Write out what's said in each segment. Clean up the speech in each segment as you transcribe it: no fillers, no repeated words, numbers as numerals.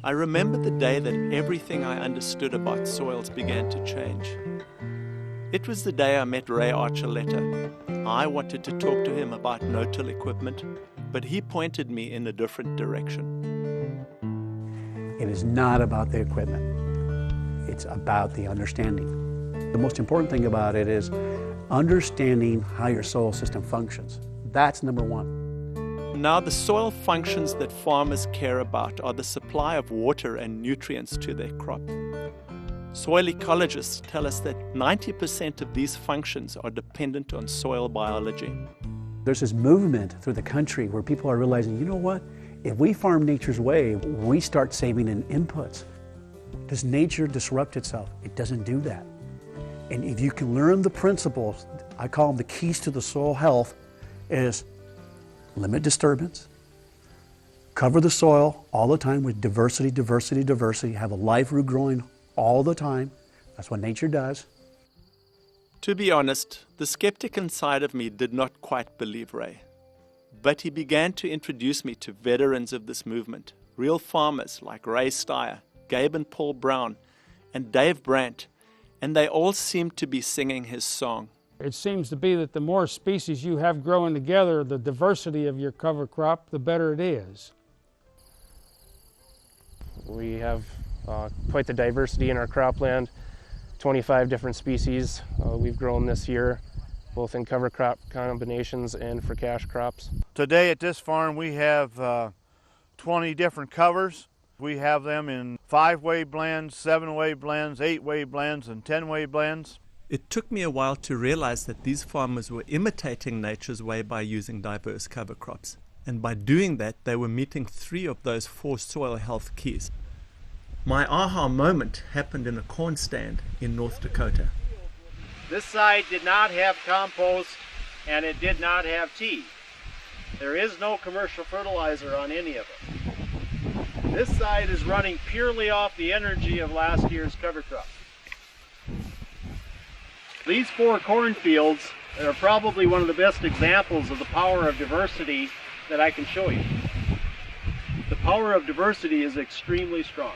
I remember the day that everything I understood about soils began to change. It was the day I met Ray Archuleta. I wanted to talk to him about no-till equipment, but he pointed me in a different direction. It is not about the equipment. It's about the understanding. The most important thing about it is understanding how your soil system functions. That's number one. Now, the soil functions that farmers care about are the supply of water and nutrients to their crop. Soil ecologists tell us that 90% of these functions are dependent on soil biology. There's this movement through the country where people are realizing, you know what? If we farm nature's way, we start saving in inputs. Does nature disrupt itself? It doesn't do that. And if you can learn the principles, I call them the keys to the soil health, is limit disturbance, cover the soil all the time with diversity, diversity, diversity, have a live root growing all the time. That's what nature does. To be honest, the skeptic inside of me did not quite believe Ray. But he began to introduce me to veterans of this movement, real farmers like Ray Steyer, Gabe and Paul Brown, and Dave Brandt, and they all seemed to be singing his song. It seems to be that the more species you have growing together, the diversity of your cover crop, the better it is. We have quite the diversity in our cropland, 25 different species we've grown this year, both in cover crop combinations and for cash crops. Today at this farm we have 20 different covers. We have them in 5-way blends, 7-way blends, 8-way blends, and 10-way blends. It took me a while to realize that these farmers were imitating nature's way by using diverse cover crops. And by doing that, they were meeting 3 of those 4 soil health keys. My aha moment happened in a corn stand in North Dakota. This side did not have compost and it did not have tea. There is no commercial fertilizer on any of it. This side is running purely off the energy of last year's cover crop. These 4 cornfields are probably one of the best examples of the power of diversity that I can show you. The power of diversity is extremely strong.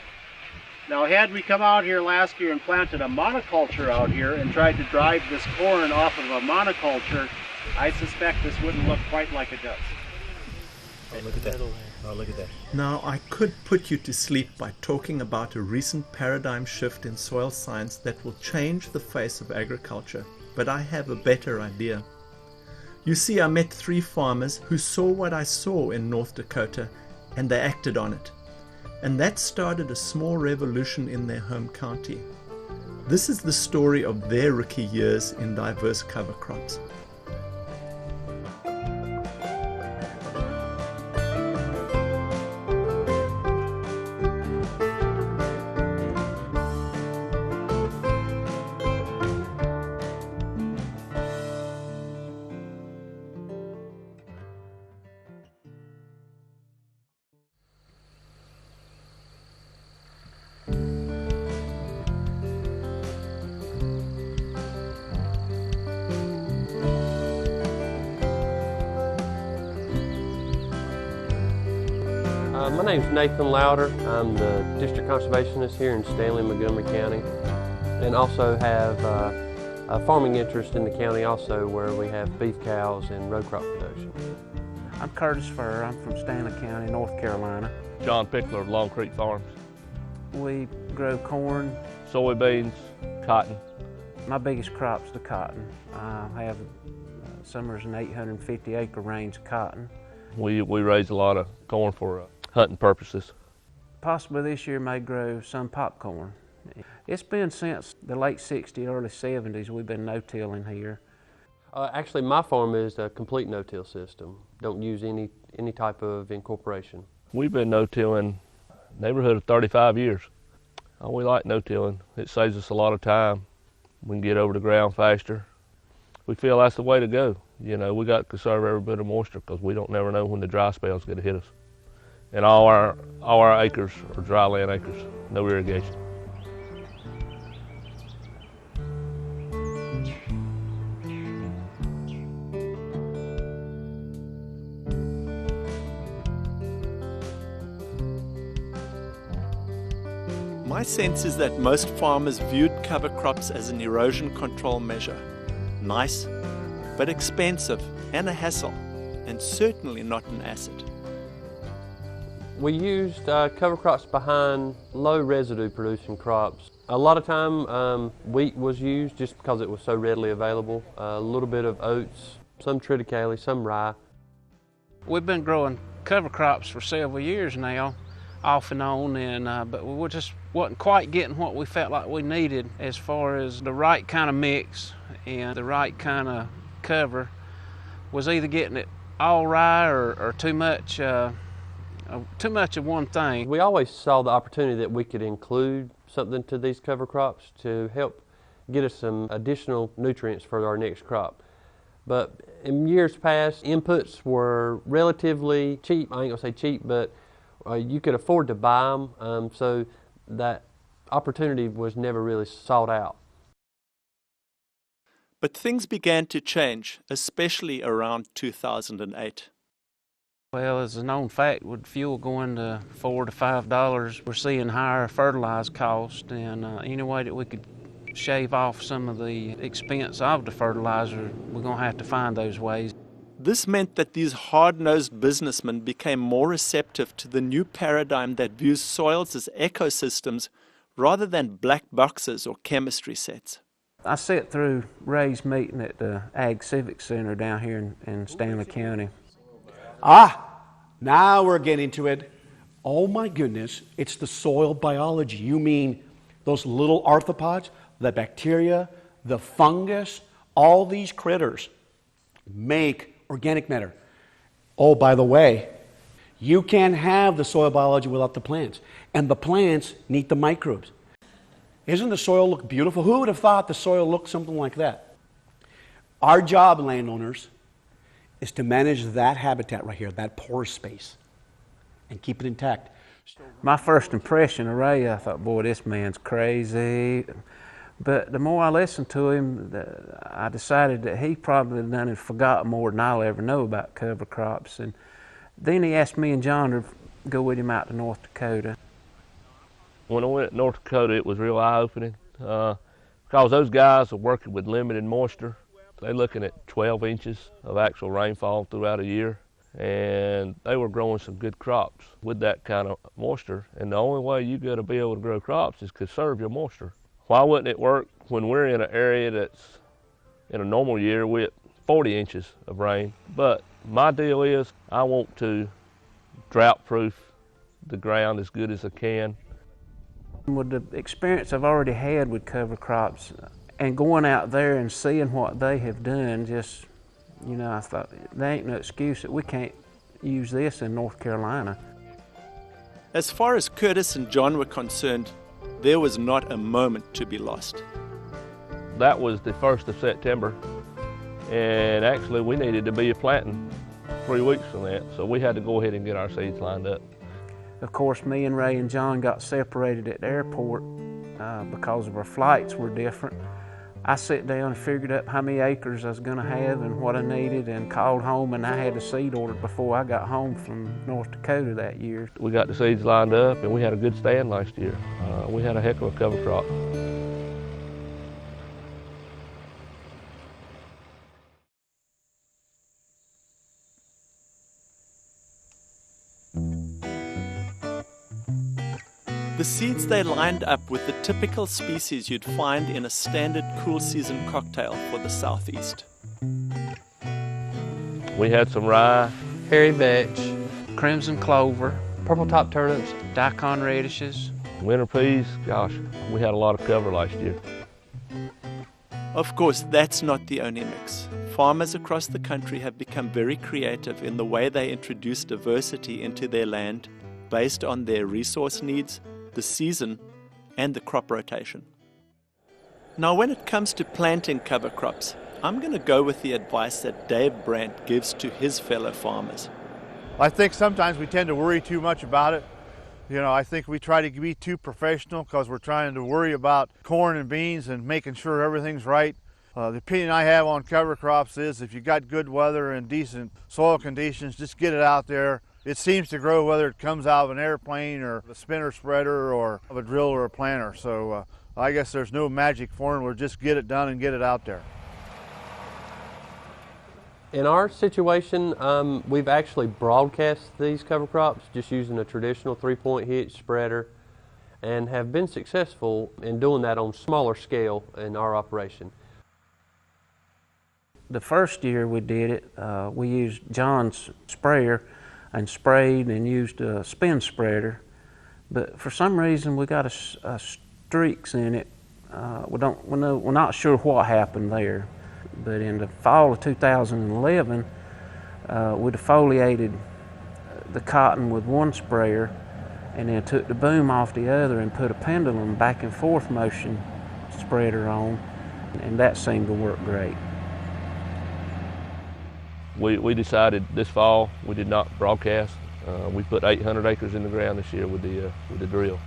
Now, had we come out here last year and planted a monoculture out here and tried to drive this corn off of a monoculture, I suspect this wouldn't look quite like it does. Oh, look at that. Oh, look at that. Now, I could put you to sleep by talking about a recent paradigm shift in soil science that will change the face of agriculture, but I have a better idea. You see, I met 3 farmers who saw what I saw in North Dakota, and they acted on it. And that started a small revolution in their home county. This is the story of their rookie years in diverse cover crops. My name's Nathan Louder. I'm the district conservationist here in Stanley, Montgomery County, and also have a farming interest in the county also where we have beef cows and row crop production. I'm Curtis Furr. I'm from Stanley County, North Carolina. John Pickler of Long Creek Farms. We grow corn, soybeans, cotton. My biggest crop's the cotton. I have summers an 850 acre range of cotton. We raise a lot of corn for hunting purposes. Possibly this year may grow some popcorn. It's been since the late 60s, early 70s we've been no-tilling here. Actually, my farm is a complete no-till system. Don't use any type of incorporation. We've been no-tilling neighborhood of 35 years. We like no-tilling. It saves us a lot of time. We can get over the ground faster. We feel that's the way to go. You know, we got to conserve every bit of moisture because we don't never know when the dry spell's going to hit us. And all our acres are dry land acres, no irrigation. My sense is that most farmers viewed cover crops as an erosion control measure. Nice, but expensive and a hassle, and certainly not an asset. We used cover crops behind low residue producing crops. A lot of time wheat was used just because it was so readily available. A little bit of oats, some triticale, some rye. We've been growing cover crops for several years now, off and on, and but we just wasn't quite getting what we felt like we needed as far as the right kind of mix and the right kind of cover. Was either getting it all rye or too much of one thing. We always saw the opportunity that we could include something to these cover crops to help get us some additional nutrients for our next crop. But in years past, inputs were relatively cheap. I ain't gonna say cheap, but you could afford to buy them, so that opportunity was never really sought out. But things began to change, especially around 2008. Well, as a known fact, with fuel going to $4 to $5, we're seeing higher fertilizer cost, and any way that we could shave off some of the expense of the fertilizer, we're going to have to find those ways. This meant that these hard-nosed businessmen became more receptive to the new paradigm that views soils as ecosystems rather than black boxes or chemistry sets. I sat through Ray's meeting at the Ag Civic Center down here in Stanley County. Now we're getting to it. Oh my goodness, it's the soil biology. You mean those little arthropods, the bacteria, the fungus, all these critters make organic matter. Oh, by the way, you can't have the soil biology without the plants. And the plants need the microbes. Isn't the soil look beautiful? Who would have thought the soil looked something like that? Our job, landowners, is to manage that habitat right here, that pore space, and keep it intact. My first impression of Ray, I thought, boy, this man's crazy. But the more I listened to him, I decided that he probably done and forgot more than I'll ever know about cover crops. And then he asked me and John to go with him out to North Dakota. When I went to North Dakota, it was real eye-opening because those guys are working with limited moisture. They're looking at 12 inches of actual rainfall throughout a year, and they were growing some good crops with that kind of moisture. And the only way you got to be able to grow crops is conserve your moisture. Why wouldn't it work when we're in an area that's in a normal year with 40 inches of rain? But my deal is I want to drought-proof the ground as good as I can. With the experience I've already had with cover crops and going out there and seeing what they have done, just, you know, I thought there ain't no excuse that we can't use this in North Carolina. As far as Curtis and John were concerned, there was not a moment to be lost. That was the 1st of September, and actually we needed to be planting 3 weeks from that, so we had to go ahead and get our seeds lined up. Of course, me and Ray and John got separated at the airport because of our flights were different. I sat down and figured out how many acres I was going to have and what I needed, and called home, and I had a seed ordered before I got home from North Dakota that year. We got the seeds lined up, and we had a good stand last year. We had a heck of a cover crop. The seeds they lined up with the typical species you'd find in a standard cool season cocktail for the southeast. We had some rye, hairy vetch, crimson clover, purple top turnips, daikon radishes, winter peas. Gosh, we had a lot of cover last year. Of course, that's not the only mix. Farmers across the country have become very creative in the way they introduce diversity into their land based on their resource needs, the season, and the crop rotation. Now, when it comes to planting cover crops, I'm going to go with the advice that Dave Brandt gives to his fellow farmers. I think sometimes we tend to worry too much about it. You know, I think we try to be too professional because we're trying to worry about corn and beans and making sure everything's right. The opinion I have on cover crops is if you got good weather and decent soil conditions, just get it out there It seems to grow whether it comes out of an airplane or a spinner spreader or of a drill or a planter. So I guess there's no magic formula, just get it done and get it out there. In our situation, we've actually broadcast these cover crops just using a traditional 3-point hitch spreader and have been successful in doing that on smaller scale in our operation. The first year we did it, we used John's sprayer and sprayed and used a spin spreader, but for some reason we got a streaks in it. We're not sure what happened there, but in the fall of 2011, we defoliated the cotton with one sprayer and then took the boom off the other and put a pendulum back and forth motion spreader on, and that seemed to work great. We decided this fall we did not broadcast. We put 800 acres in the ground this year with the drill.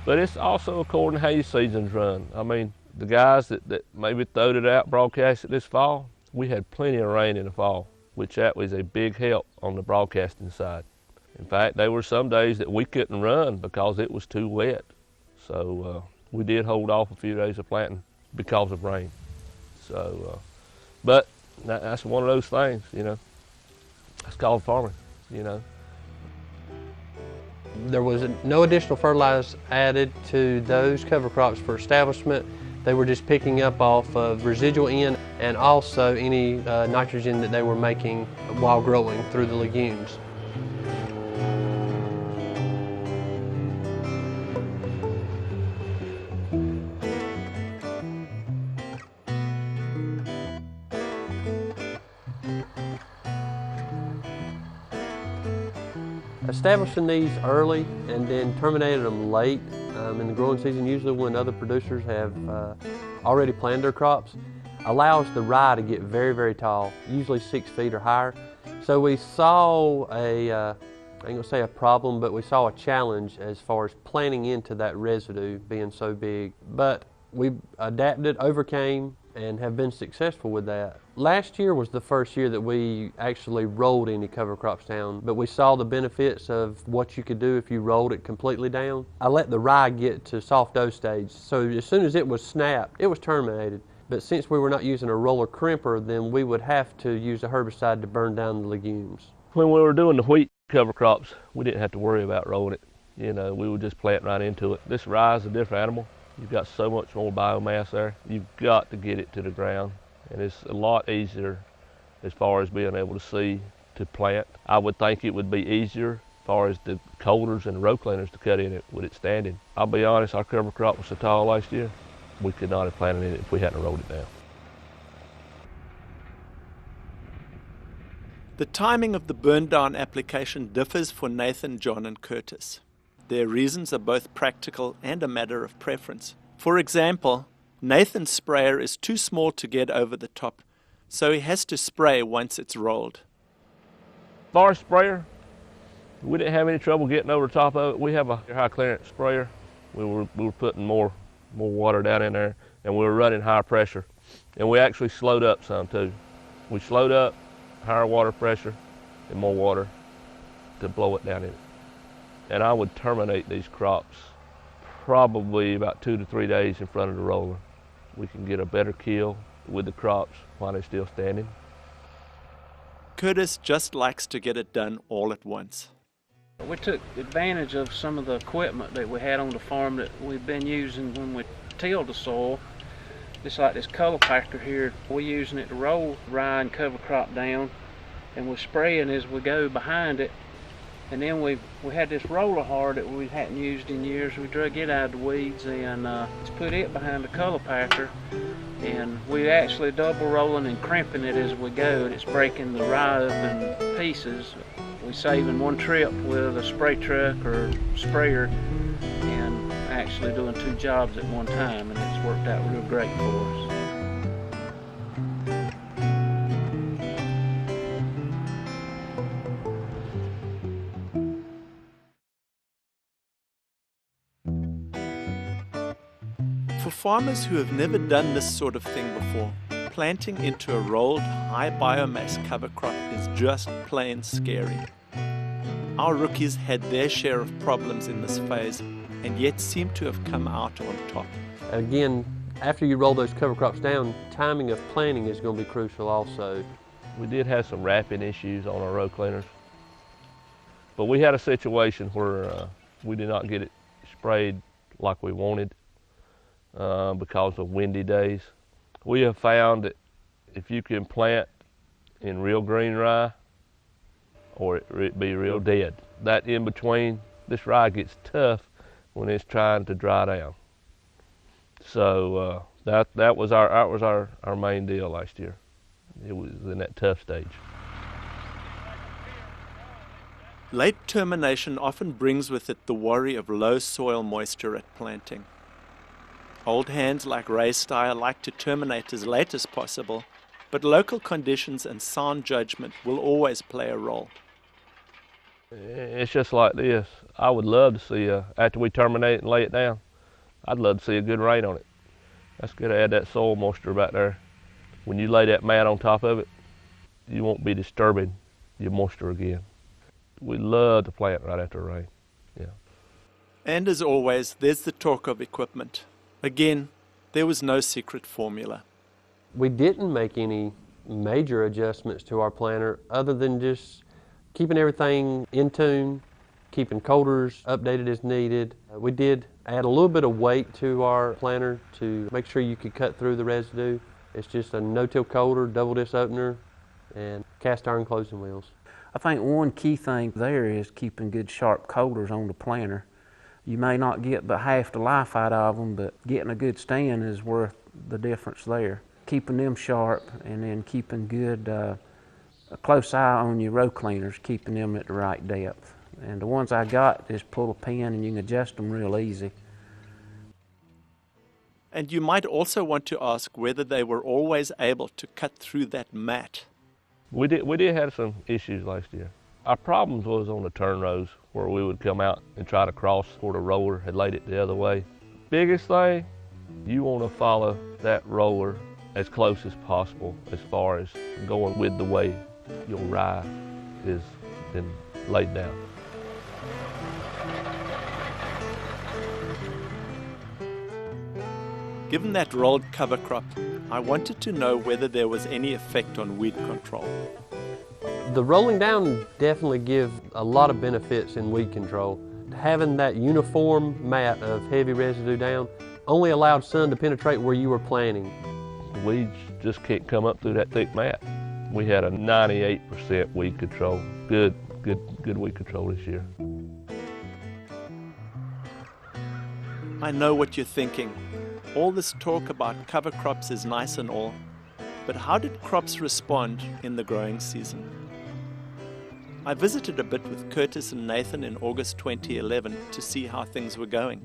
But it's also according to how your seasons run. I mean, the guys that maybe throwed it out, broadcast it this fall, we had plenty of rain in the fall, which that was a big help on the broadcasting side. In fact, there were some days that we couldn't run because it was too wet. So we did hold off a few days of planting because of rain. So, but that's one of those things, you know. That's called farming, you know. There was no additional fertilizer added to those cover crops for establishment. They were just picking up off of residual N and also any nitrogen that they were making while growing through the legumes. Establishing these early and then terminating them late in the growing season, usually when other producers have already planted their crops, allows the rye to get very, very tall, usually 6 feet or higher. So we saw I ain't gonna say a problem, but we saw a challenge as far as planting into that residue being so big. But we adapted, overcame, and have been successful with that. Last year was the first year that we actually rolled any cover crops down, but we saw the benefits of what you could do if you rolled it completely down. I let the rye get to soft dough stage, so as soon as it was snapped, it was terminated. But since we were not using a roller crimper, then we would have to use a herbicide to burn down the legumes. When we were doing the wheat cover crops, we didn't have to worry about rolling it. You know, we would just plant right into it. This rye is a different animal. You've got so much more biomass there. You've got to get it to the ground, and it's a lot easier as far as being able to see to plant. I would think it would be easier as far as the colders and row cleaners to cut in it with it standing. I'll be honest, our cover crop was so tall last year, we could not have planted in it if we hadn't rolled it down. The timing of the burn down application differs for Nathan, John and Curtis. Their reasons are both practical and a matter of preference. For example, Nathan's sprayer is too small to get over the top, so he has to spray once it's rolled. As far as sprayer, we didn't have any trouble getting over the top of it. We have a high clearance sprayer. We were putting more water down in there, and we were running higher pressure. And we actually slowed up some too. We slowed up, higher water pressure, and more water to blow it down in it. And I would terminate these crops probably about 2 to 3 days in front of the roller. We can get a better kill with the crops while they're still standing. Curtis just likes to get it done all at once. We took advantage of some of the equipment that we had on the farm that we've been using when we tilled the soil. Just like this color packer here, we're using it to roll rye and cover crop down, and we're spraying as we go behind it. And then we had this roller hard that we hadn't used in years. We drug it out of the weeds and just put it behind the color packer. And we actually double rolling and crimping it as we go. And it's breaking the rye up in pieces. We're saving one trip with a spray truck or sprayer and actually doing 2 jobs at one time. And it's worked out real great for us. For farmers who have never done this sort of thing before, planting into a rolled high biomass cover crop is just plain scary. Our rookies had their share of problems in this phase and yet seem to have come out on top. Again, after you roll those cover crops down, timing of planting is going to be crucial also. We did have some wrapping issues on our row cleaners, but we had a situation where we did not get it sprayed like we wanted because of windy days. We have found that if you can plant in real green rye or it be real dead, that in between, this rye gets tough when it's trying to dry down. So that was our main deal last year. It was in that tough stage. Late termination often brings with it the worry of low soil moisture at planting. Old hands like Ray Steyer like to terminate as late as possible, but local conditions and sound judgment will always play a role. It's just like this. I would love to see, after we terminate and lay it down, I'd love to see a good rain on it. That's good to add that soil moisture back there. When you lay that mat on top of it, you won't be disturbing your moisture again. We love to plant right after rain, yeah. And as always, there's the talk of equipment. Again, there was no secret formula. We didn't make any major adjustments to our planter other than just keeping everything in tune, keeping coulters updated as needed. We did add a little bit of weight to our planter to make sure you could cut through the residue. It's just a no-till coulter, double disc opener, and cast iron closing wheels. I think one key thing there is keeping good sharp coulters on the planter. You may not get but half the life out of them, but getting a good stand is worth the difference there. Keeping them sharp and then keeping good, a close eye on your row cleaners, keeping them at the right depth. And the ones I got, just pull a pin and you can adjust them real easy. And you might also want to ask whether they were always able to cut through that mat. We did have some issues last year. Our problems was on the turn rows where we would come out and try to cross where the roller had laid it the other way. Biggest thing, you want to follow that roller as close as possible as far as going with the way your rye is been laid down. Given that rolled cover crop, I wanted to know whether there was any effect on weed control. The rolling down definitely gives a lot of benefits in weed control. Having that uniform mat of heavy residue down only allowed sun to penetrate where you were planting. The weeds just can't come up through that thick mat. We had a 98% weed control. Good weed control this year. I know what you're thinking. All this talk about cover crops is nice and all, but how did crops respond in the growing season? I visited a bit with Curtis and Nathan in August 2011 to see how things were going.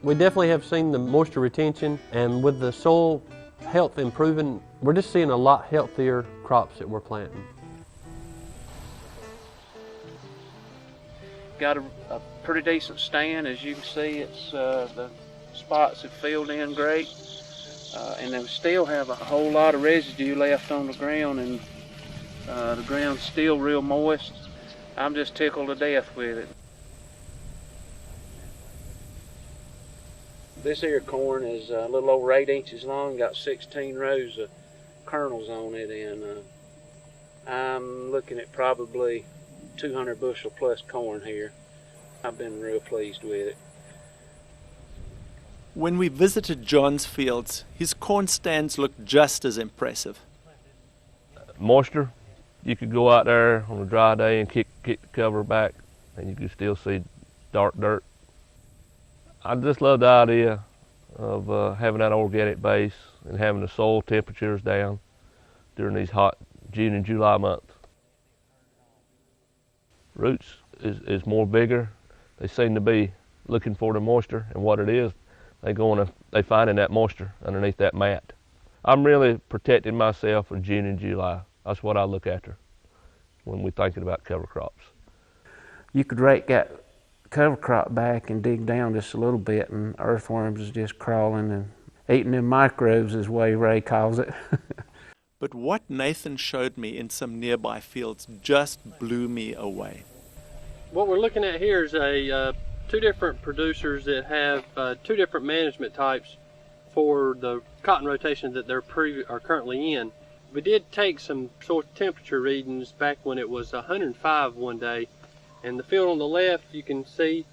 We definitely have seen the moisture retention, and with the soil health improving, we're just seeing a lot healthier crops that we're planting. Got a pretty decent stand, as you can see. It's the spots have filled in great, and then we still have a whole lot of residue left on the ground, and the ground's still real moist. I'm just tickled to death with it. This here corn is a little over 8 inches long, got 16 rows of kernels on it, and I'm looking at probably 200 bushel plus corn here. I've been real pleased with it. When we visited John's fields, his corn stands looked just as impressive. Moisture, you could go out there on a dry day and kick the cover back and you could still see dark dirt. I just love the idea of having that organic base and having the soil temperatures down during these hot June and July months. Roots is more bigger. They seem to be looking for the moisture, and what it is, they finding that moisture underneath that mat. I'm really protecting myself for June and July. That's what I look after when we're thinking about cover crops. You could rake that cover crop back and dig down just a little bit, and earthworms is just crawling and eating them microbes, is the way Ray calls it. But what Nathan showed me in some nearby fields just blew me away. What we're looking at here is two different producers that have two different management types for the cotton rotation that they're currently in. We did take some soil temperature readings back when it was 105 one day, and the field on the left, you can see,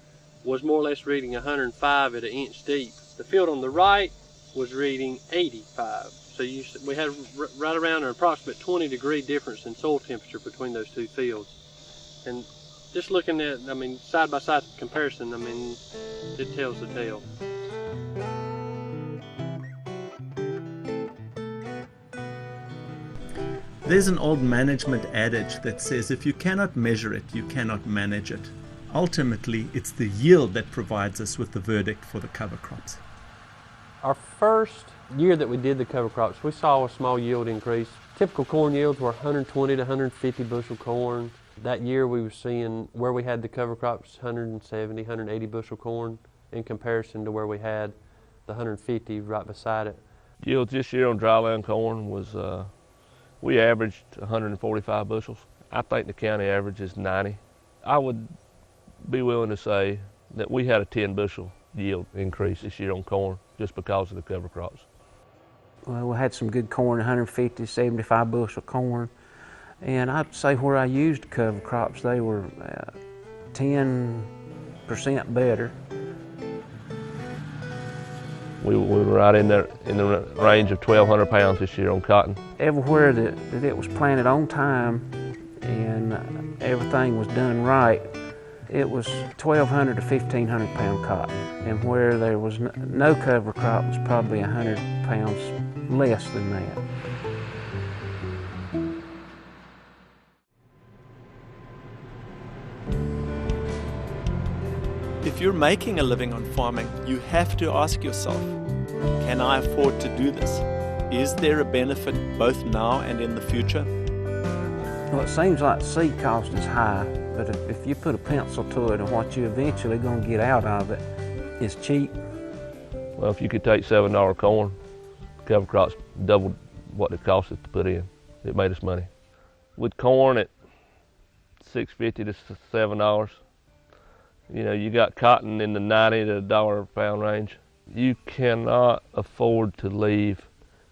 was more or less reading 105 at an inch deep. The field on the right was reading 85. So we had right around an approximate 20-degree difference in soil temperature between those two fields. And just looking at, I mean, side-by-side comparison, I mean, it tells the tale. There's an old management adage that says if you cannot measure it, you cannot manage it. Ultimately, it's the yield that provides us with the verdict for the cover crops. Our first year that we did the cover crops, we saw a small yield increase. Typical corn yields were 120 to 150 bushel corn. That year we were seeing where we had the cover crops 170, 180 bushel corn in comparison to where we had the 150 right beside it. Yields this year on dryland corn was we averaged 145 bushels. I think the county average is 90. I would be willing to say that we had a 10 bushel yield increase this year on corn just because of the cover crops. Well, we had some good corn, 150, 75 bushel corn. And I'd say where I used cover crops, they were 10% better. We were right in there in the range of 1,200 pounds this year on cotton. Everywhere that it was planted on time and everything was done right, it was 1,200 to 1,500 pound cotton. And where there was no cover crop, it was probably 100 pounds less than that. If you're making a living on farming, you have to ask yourself, can I afford to do this? Is there a benefit both now and in the future? Well, it seems like the seed cost is high, but if you put a pencil to it and what you're eventually going to get out of it is cheap. Well, if you could take $7 corn, cover crops doubled what it cost us to put in. It made us money. With corn at $6.50 to $7, you know, you got cotton in the 90 to $1 a pound range. You cannot afford to leave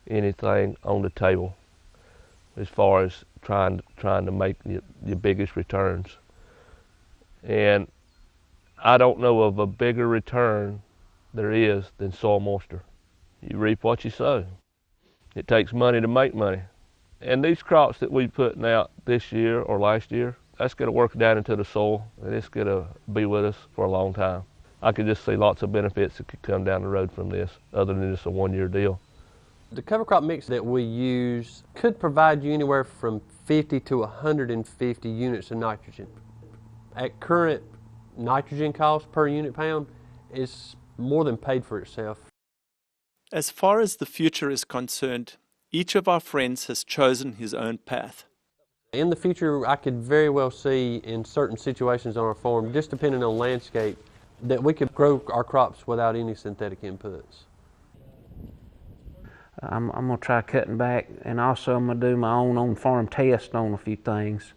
anything on the table as far as trying to make your biggest returns. And I don't know of a bigger return there is than soil moisture. You reap what you sow. It takes money to make money. And these crops that we're putting out this year or last year, that's going to work down into the soil, and it's going to be with us for a long time. I could just see lots of benefits that could come down the road from this, other than just a one-year deal. The cover crop mix that we use could provide you anywhere from 50 to 150 units of nitrogen. At current nitrogen cost per unit pound, it's more than paid for itself. As far as the future is concerned, each of our friends has chosen his own path. In the future, I could very well see in certain situations on our farm, just depending on landscape, that we could grow our crops without any synthetic inputs. I'm going to try cutting back, and also I'm going to do my own on-farm test on a few things,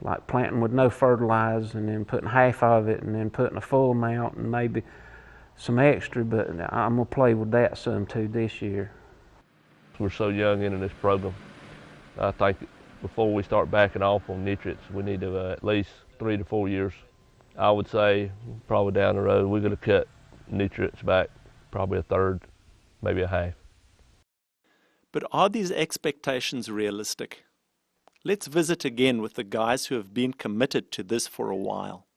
like planting with no fertilizer and then putting half of it and then putting a full amount and maybe some extra, but I'm going to play with that some too this year. We're so young into this program. I think before we start backing off on nutrients, we need to at least 3 to 4 years. I would say probably down the road, we're going to cut nutrients back probably a third, maybe a half. But are these expectations realistic? Let's visit again with the guys who have been committed to this for a while.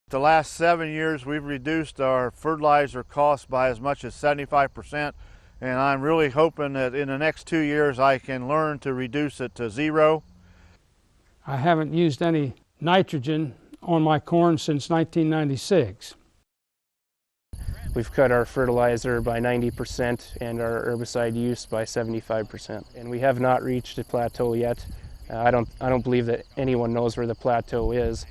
The last 7 years, we've reduced our fertilizer costs by as much as 75%, and I'm really hoping that in the next 2 years I can learn to reduce it to 0. I haven't used any nitrogen on my corn since 1996. We've cut our fertilizer by 90% and our herbicide use by 75%. And we have not reached a plateau yet. I don't believe that anyone knows where the plateau is,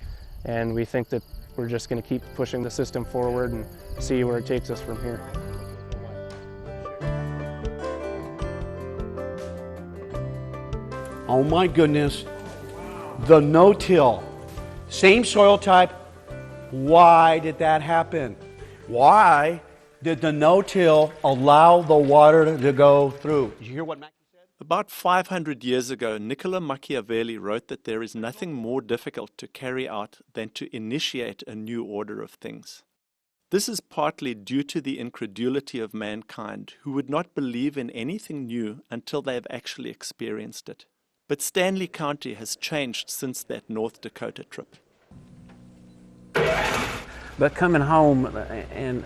and we think that we're just going to keep pushing the system forward and see where it takes us from here. Oh my goodness, the no-till Same soil type. Why did that happen? Why did the no-till allow the water to go through? Did you hear what Mackey said? About 500 years ago, Niccolo Machiavelli wrote that there is nothing more difficult to carry out than to initiate a new order of things. This is partly due to the incredulity of mankind, who would not believe in anything new until they have actually experienced it. But Stanley County has changed since that North Dakota trip. But coming home, and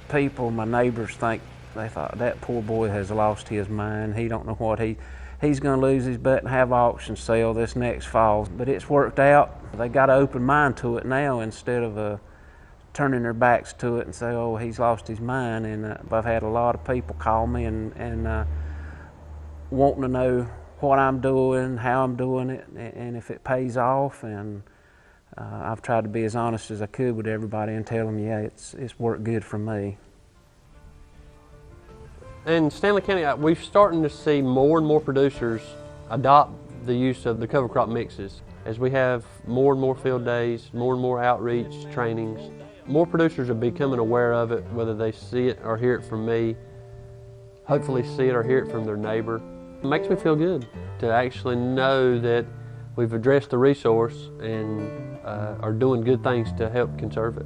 people, my neighbors, they thought, that poor boy has lost his mind. He don't know what he's going to lose his butt and have auction sale this next fall. But it's worked out. They got an open mind to it now instead of turning their backs to it and say, oh, he's lost his mind. And I've had a lot of people call me and wanting to know what I'm doing, how I'm doing it, and if it pays off. And I've tried to be as honest as I could with everybody and tell them, yeah, it's worked good for me. In Stanley County, we're starting to see more and more producers adopt the use of the cover crop mixes. As we have more and more field days, more and more outreach trainings, more producers are becoming aware of it, whether they see it or hear it from me, hopefully see it or hear it from their neighbor. It makes me feel good to actually know that we've addressed the resource and are doing good things to help conserve it.